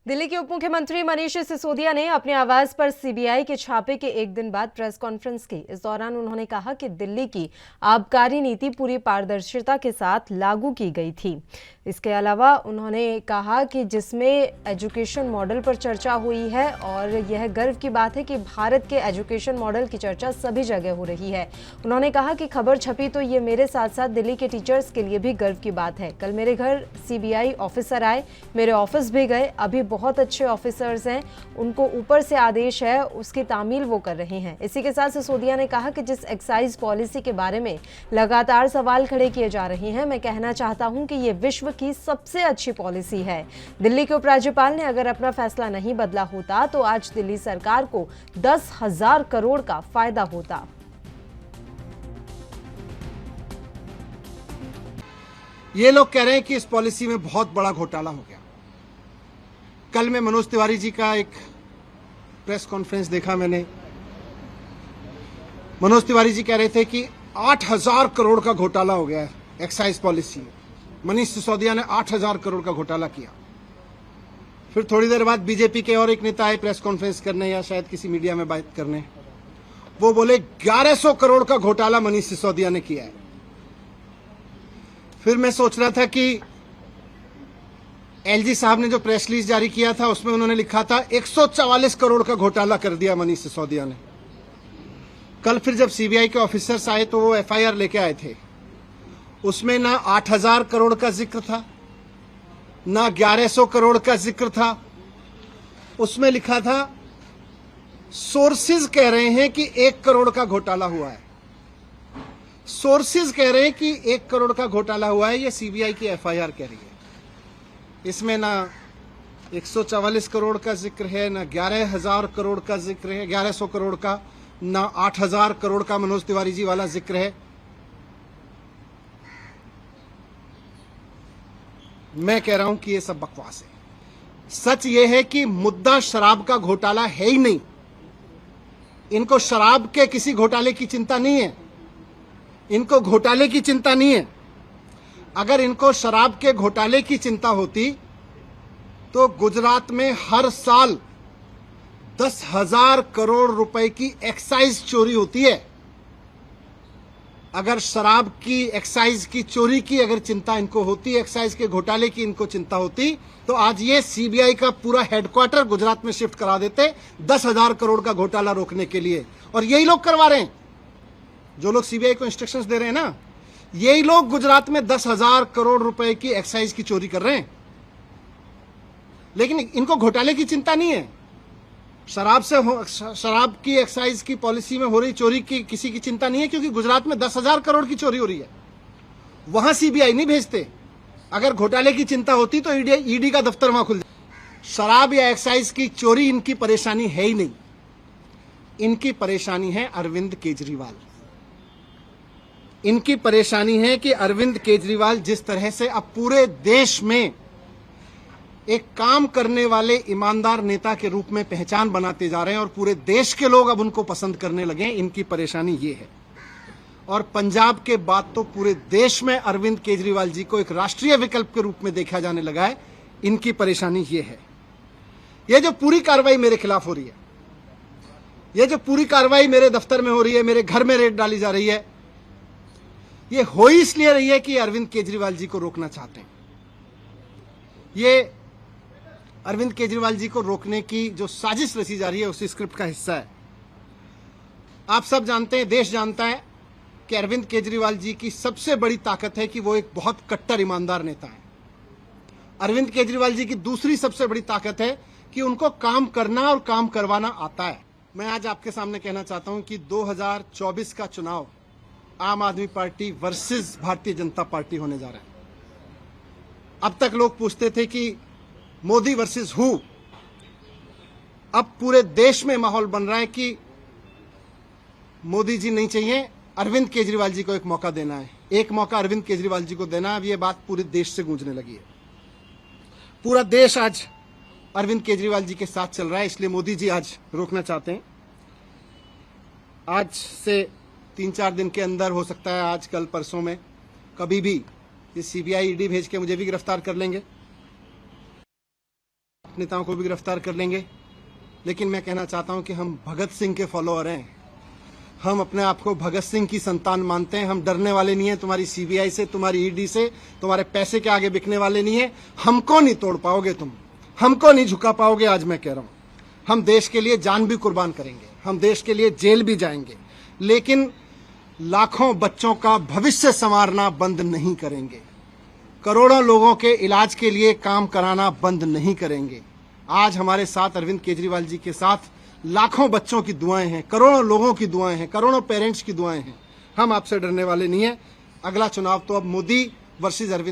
दिल्ली के उप मुख्यमंत्री मनीष सिसोदिया ने अपने आवास पर सीबीआई के छापे के एक दिन बाद प्रेस कॉन्फ्रेंस की। इस दौरान उन्होंने कहा कि दिल्ली की आबकारी नीति पूरी पारदर्शिता के साथ लागू की गई थी। इसके अलावा उन्होंने कहा कि जिसमें एजुकेशन मॉडल पर चर्चा हुई है और यह गर्व की बात है कि भारत के एजुकेशन मॉडल की चर्चा सभी जगह हो रही है। उन्होंने कहा कि खबर छपी तो ये मेरे साथ साथ दिल्ली के टीचर्स के लिए भी गर्व की बात है। कल मेरे घर सीबीआई ऑफिसर आए, मेरे ऑफिस भी गए। अभी बहुत अच्छे ऑफिसर्स हैं, उनको ऊपर से आदेश है, उसकी तामील वो कर रहे हैं। इसी के साथ सिसोदिया ने कहा कि जिस एक्साइज पॉलिसी के बारे में लगातार सवाल खड़े किए जा रहे हैं, मैं कहना चाहता हूं कि ये विश्व की सबसे अच्छी पॉलिसी है। दिल्ली के उपराज्यपाल ने अगर अपना फैसला नहीं बदला होता तो आज दिल्ली सरकार को 10,000 करोड़ का फायदा होता। ये लोग कह रहे हैं कि इस पॉलिसी में बहुत बड़ा घोटाला हो गया। कल मैं मनोज तिवारी जी का एक प्रेस कॉन्फ्रेंस देखा मैंने। मनोज तिवारी जी कह रहे थे कि 8,000 करोड़ का घोटाला हो गया है एक्साइज पॉलिसी में। मनीष सिसोदिया ने 8,000 करोड़ का घोटाला किया। फिर थोड़ी देर बाद बीजेपी के और एक नेता आए प्रेस कॉन्फ्रेंस करने या शायद किसी मीडिया में बात करने। वो बोले 1100 करोड़ का घोटाला मनीष सिसोदिया ने किया है। फिर मैं सोच रहा था कि एलजी साहब ने जो प्रेस रिलीज जारी किया था उसमें उन्होंने लिखा था 144 करोड़ का घोटाला कर दिया मनीष सिसोदिया ने। कल फिर जब सीबीआई के ऑफिसर्स आए तो वो एफआईआर लेके आए थे। उसमें ना 8,000 करोड़ का जिक्र था, ना 1100 करोड़ का जिक्र था। उसमें लिखा था सोर्सेज कह रहे हैं कि 1 करोड़ का घोटाला हुआ है। सोर्सेज कह रहे हैं कि 1 करोड़ का घोटाला हुआ है, ये सीबीआई की एफआईआर कह रही है। इसमें ना 144 करोड़ का जिक्र है, ना 11,000 करोड़ का जिक्र है, 1100 करोड़ का, ना 8,000 करोड़ का मनोज तिवारी जी वाला जिक्र है। मैं कह रहा हूं कि ये सब बकवास है। सच ये है कि मुद्दा शराब का घोटाला है ही नहीं। इनको शराब के किसी घोटाले की चिंता नहीं है, इनको घोटाले की चिंता नहीं है। अगर इनको शराब के घोटाले की चिंता होती तो गुजरात में हर साल 10,000 करोड़ रुपए की एक्साइज चोरी होती है। अगर शराब की एक्साइज की चोरी की अगर चिंता इनको होती, एक्साइज के घोटाले की इनको चिंता होती, तो आज ये सीबीआई का पूरा हेडक्वार्टर गुजरात में शिफ्ट करा देते 10,000 करोड़ का घोटाला रोकने के लिए। और यही लोग करवा रहे हैं, जो लोग सीबीआई को इंस्ट्रक्शंस दे रहे हैं ना, यही लोग गुजरात में 10,000 करोड़ रुपए की एक्साइज की चोरी कर रहे हैं। लेकिन इनको घोटाले की चिंता नहीं है। शराब की एक्साइज की पॉलिसी में हो रही चोरी की किसी की चिंता नहीं है, क्योंकि गुजरात में 10,000 करोड़ की चोरी हो रही है। वहां सीबीआई नहीं भेजते। अगर घोटाले की चिंता होती तो ईडी का दफ्तर वहां खुल जाता। शराब या एक्साइज की चोरी इनकी परेशानी है ही नहीं। इनकी परेशानी है अरविंद केजरीवाल। इनकी परेशानी है कि अरविंद केजरीवाल जिस तरह से अब पूरे देश में एक काम करने वाले ईमानदार नेता के रूप में पहचान बनाते जा रहे हैं और पूरे देश के लोग अब उनको पसंद करने लगे हैं, इनकी परेशानी ये है। और पंजाब के बाद तो पूरे देश में अरविंद केजरीवाल जी को एक राष्ट्रीय विकल्प के रूप में देखा जाने लगा है। इनकी परेशानी ये है। ये जो पूरी कार्रवाई मेरे खिलाफ हो रही है, ये जो पूरी कार्रवाई मेरे दफ्तर में हो रही है, मेरे घर में रेड डाली जा रही है, ये हो ही इसलिए रही है कि अरविंद केजरीवाल जी को रोकना चाहते हैं। ये अरविंद केजरीवाल जी को रोकने की जो साजिश रची जा रही है उसी स्क्रिप्ट का हिस्सा है। आप सब जानते हैं, देश जानता है कि अरविंद केजरीवाल जी की सबसे बड़ी ताकत है कि वो एक बहुत कट्टर ईमानदार नेता है। अरविंद केजरीवाल जी की दूसरी सबसे बड़ी ताकत है कि उनको काम करना और काम करवाना आता है। मैं आज आपके सामने कहना चाहता हूं कि 2024 का चुनाव आम आदमी party versus Bharatiya Janata party होने जा रहा है। अब तक लोग पूछते थे कि मोदी वर्सेस हु। अब पूरे देश में माहौल बन रहा है कि मोदी जी नहीं चाहिए, अरविंद केजरीवाल जी को एक मौका देना है। एक मौका अरविंद केजरीवाल जी को देना है। अब ये बात पूरे देश से गूंजने लगी है। पूरा देश आज अरविंद केजरीवाल जी के साथ चल रहा है, इसलिए मोदी जी आज रोकना चाहते हैं। आज से 3-4 दिन के अंदर, हो सकता है आज कल परसों में, कभी भी ये सीबीआई ईडी भेज के मुझे भी गिरफ्तार कर लेंगे। नेताओं को भी गिरफ्तार कर लेंगे। लेकिन मैं कहना चाहता हूं कि हम भगत सिंह के फॉलोअर हैं। हम अपने आप को भगत सिंह की संतान मानते हैं। हम डरने वाले नहीं हैं तुम्हारी सीबीआई से, तुम्हारी ईडी से, तुम्हारे पैसे के आगे बिकने वाले नहीं है। हमको नहीं तोड़ पाओगे तुम, हमको नहीं झुका पाओगे। आज मैं कह रहा हूं, हम देश के लिए जान भी कुर्बान करेंगे, हम देश के लिए जेल भी जाएंगे, लेकिन लाखों बच्चों का भविष्य संवारना बंद नहीं करेंगे। करोड़ों लोगों के इलाज के लिए काम कराना बंद नहीं करेंगे। आज हमारे साथ अरविंद केजरीवाल जी के साथ लाखों बच्चों की दुआएं हैं, करोड़ों लोगों की दुआएं हैं, करोड़ों पेरेंट्स की दुआएं हैं। हम आपसे डरने वाले नहीं हैं। अगला चुनाव तो अब मोदी वर्सेस अरविंद